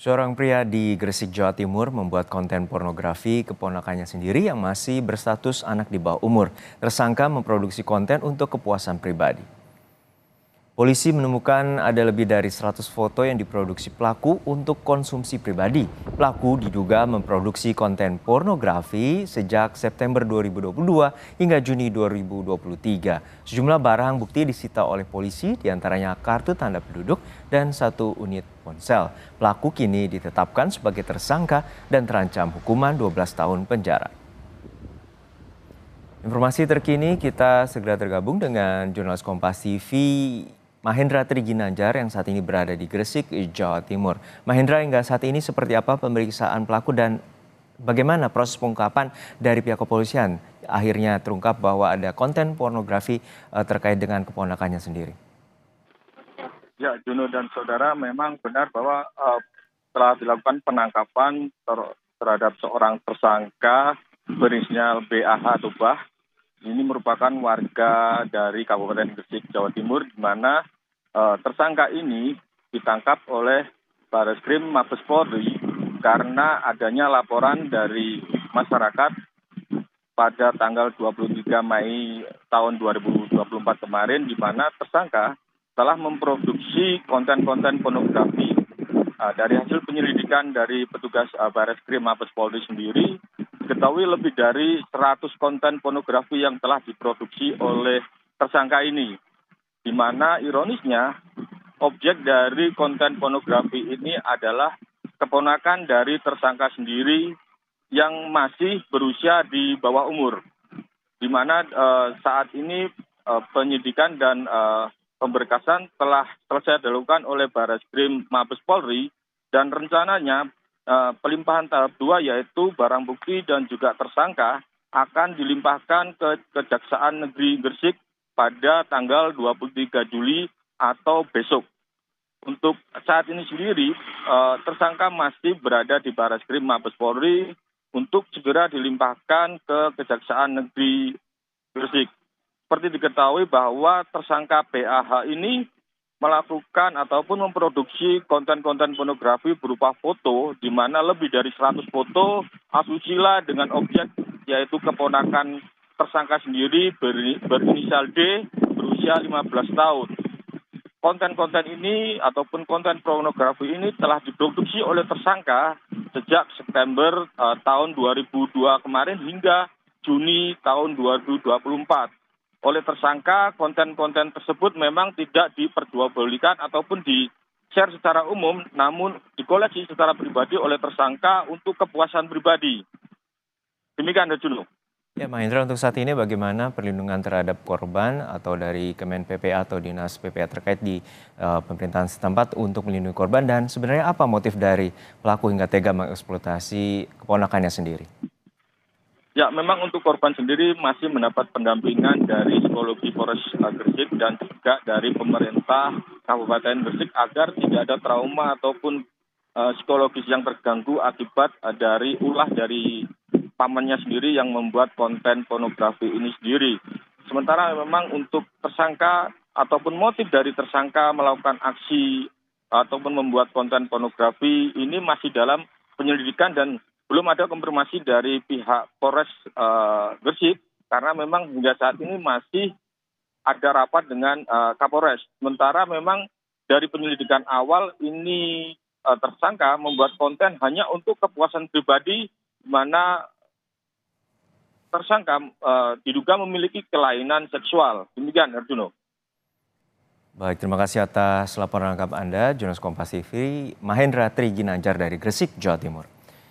Seorang pria di Gresik, Jawa Timur membuat konten pornografi keponakannya sendiri yang masih berstatus anak di bawah umur. Tersangka memproduksi konten untuk kepuasan pribadi. Polisi menemukan ada lebih dari 100 foto yang diproduksi pelaku untuk konsumsi pribadi. Pelaku diduga memproduksi konten pornografi sejak September 2022 hingga Juni 2023. Sejumlah barang bukti disita oleh polisi, diantaranya kartu tanda penduduk dan satu unit ponsel. Pelaku kini ditetapkan sebagai tersangka dan terancam hukuman 12 tahun penjara. Informasi terkini kita segera tergabung dengan jurnalis Kompas TV Mahendra Triginanjar yang saat ini berada di Gresik, Jawa Timur. Mahendra, hingga saat ini seperti apa pemeriksaan pelaku dan bagaimana proses pengungkapan dari pihak kepolisian? Akhirnya terungkap bahwa ada konten pornografi terkait dengan keponakannya sendiri. Ya, Juno dan saudara, memang benar bahwa telah dilakukan penangkapan terhadap seorang tersangka berinisial BAH atau Bah. Ini merupakan warga dari Kabupaten Gresik, Jawa Timur, di mana tersangka ini ditangkap oleh Bareskrim Mabes Polri karena adanya laporan dari masyarakat pada tanggal 23 Mei tahun 2024 kemarin, di mana tersangka telah memproduksi konten-konten pornografi. Dari hasil penyelidikan dari petugas Bareskrim Mabes Polri sendiri, diketahui lebih dari 100 konten pornografi yang telah diproduksi oleh tersangka ini. Di mana ironisnya, objek dari konten pornografi ini adalah keponakan dari tersangka sendiri yang masih berusia di bawah umur. Di mana saat ini penyidikan dan pemberkasan telah selesai dilakukan oleh Bareskrim Mabes Polri dan rencananya pelimpahan tahap 2 yaitu barang bukti dan juga tersangka akan dilimpahkan ke Kejaksaan Negeri Gresik pada tanggal 23 Juli atau besok. Untuk saat ini sendiri tersangka masih berada di Bareskrim Mabes Polri untuk segera dilimpahkan ke Kejaksaan Negeri Gresik. Seperti diketahui bahwa tersangka BAH ini melakukan ataupun memproduksi konten-konten pornografi berupa foto, di mana lebih dari 100 foto asusila dengan objek yaitu keponakan tersangka sendiri berinisial D berusia 15 tahun. Konten-konten ini ataupun konten pornografi ini telah diproduksi oleh tersangka sejak September tahun 2002 kemarin hingga Juni tahun 2024. Oleh tersangka, konten-konten tersebut memang tidak diperjualbelikan ataupun di-share secara umum, namun dikoleksi secara pribadi oleh tersangka untuk kepuasan pribadi. Demikian, Juno. Ya, Mahendra, untuk saat ini bagaimana perlindungan terhadap korban atau dari Kemen PPA atau Dinas PPA terkait di pemerintahan setempat untuk melindungi korban, dan sebenarnya apa motif dari pelaku hingga tega mengeksploitasi keponakannya sendiri? Ya, memang untuk korban sendiri masih mendapat pendampingan dari psikologi Polres Gresik dan juga dari pemerintah Kabupaten Gresik agar tidak ada trauma ataupun psikologis yang terganggu akibat dari ulah dari pamannya sendiri yang membuat konten pornografi ini sendiri. Sementara memang untuk tersangka ataupun motif dari tersangka melakukan aksi ataupun membuat konten pornografi ini masih dalam penyelidikan dan belum ada konfirmasi dari pihak Polres Gresik karena memang hingga saat ini masih ada rapat dengan Kapolres. Sementara memang dari penyelidikan awal ini tersangka membuat konten hanya untuk kepuasan pribadi, di mana tersangka diduga memiliki kelainan seksual. Demikian, Arjuno. Baik, terima kasih atas laporan lengkap Anda, jurnalis Kompas TV Mahendra Triginanjar dari Gresik, Jawa Timur.